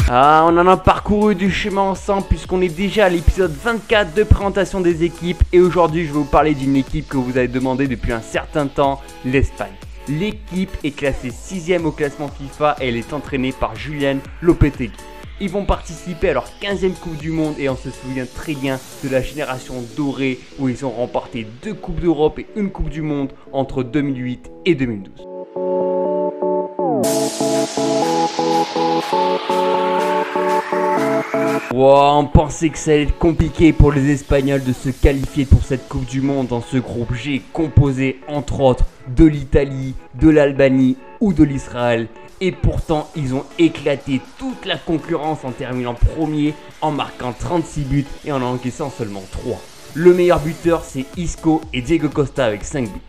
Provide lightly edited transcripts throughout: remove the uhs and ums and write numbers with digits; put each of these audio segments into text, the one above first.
Ah, on en a parcouru du chemin ensemble puisqu'on est déjà à l'épisode 24 de présentation des équipes et aujourd'hui je vais vous parler d'une équipe que vous avez demandé depuis un certain temps, l'Espagne. L'équipe est classée 6ème au classement FIFA et elle est entraînée par Julen Lopetegui. Ils vont participer à leur 15e Coupe du Monde et on se souvient très bien de la génération dorée où ils ont remporté 2 Coupes d'Europe et 1 Coupe du Monde entre 2008 et 2012. Wow, on pensait que ça allait être compliqué pour les Espagnols de se qualifier pour cette Coupe du Monde dans ce groupe G composé entre autres de l'Italie, de l'Albanie ou de l'Israël. Et pourtant, ils ont éclaté toute la concurrence en terminant premier, en marquant 36 buts et en encaissant seulement 3. Le meilleur buteur, c'est Isco et Diego Costa avec 5 buts.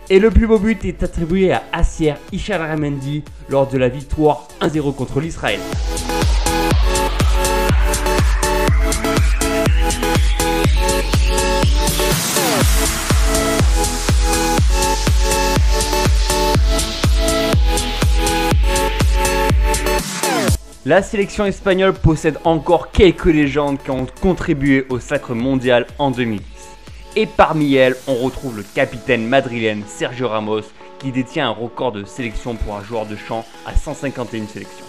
Et le plus beau but est attribué à Asier Isharamendi lors de la victoire 1-0 contre l'Israël. La sélection espagnole possède encore quelques légendes qui ont contribué au sacre mondial en 2010. Et parmi elles, on retrouve le capitaine madrilène Sergio Ramos qui détient un record de sélection pour un joueur de champ à 151 sélections.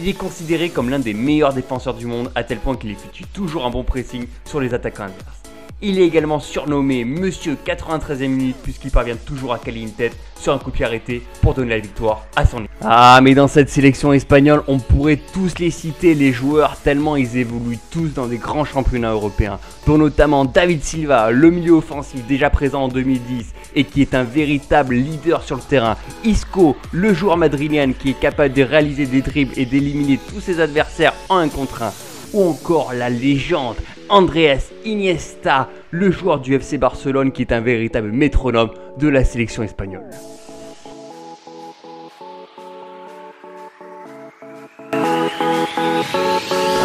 Il est considéré comme l'un des meilleurs défenseurs du monde à tel point qu'il effectue toujours un bon pressing sur les attaquants adverses. Il est également surnommé Monsieur 93e minute puisqu'il parvient toujours à caler une tête sur un coup de pied arrêté pour donner la victoire à son équipe. Ah, mais dans cette sélection espagnole, on pourrait tous les citer, les joueurs, tellement ils évoluent tous dans des grands championnats européens, dont notamment David Silva, le milieu offensif déjà présent en 2010 et qui est un véritable leader sur le terrain. Isco, le joueur madrilène qui est capable de réaliser des dribbles et d'éliminer tous ses adversaires en 1 contre 1. Ou encore la légende Andrés Iniesta, le joueur du FC Barcelone qui est un véritable métronome de la sélection espagnole.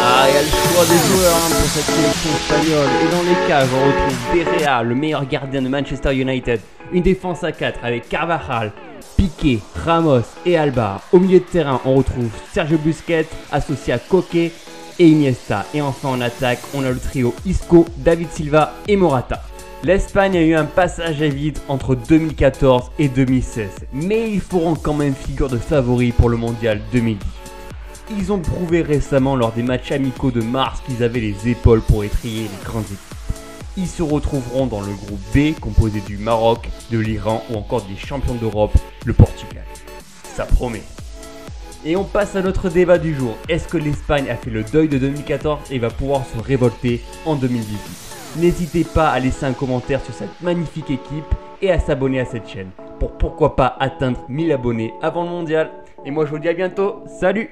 Ah, il y a le choix des joueurs pour cette sélection espagnole. Et dans les cages, on retrouve Berrea, le meilleur gardien de Manchester United. Une défense à 4 avec Carvajal, Piqué, Ramos et Alba. Au milieu de terrain, on retrouve Sergio Busquets associé à Koke et Iniesta. Et enfin en attaque, on a le trio Isco, David Silva et Morata. L'Espagne a eu un passage à vide entre 2014 et 2016, mais ils feront quand même figure de favoris pour le mondial 2018. Ils ont prouvé récemment lors des matchs amicaux de mars qu'ils avaient les épaules pour étrier les grandes équipes. Ils se retrouveront dans le groupe B composé du Maroc, de l'Iran ou encore des champions d'Europe, le Portugal. Ça promet. Et on passe à notre débat du jour. Est-ce que l'Espagne a fait le deuil de 2014 et va pouvoir se révolter en 2018 ? N'hésitez pas à laisser un commentaire sur cette magnifique équipe et à s'abonner à cette chaîne pour pourquoi pas atteindre 1000 abonnés avant le mondial. Et moi je vous dis à bientôt, salut!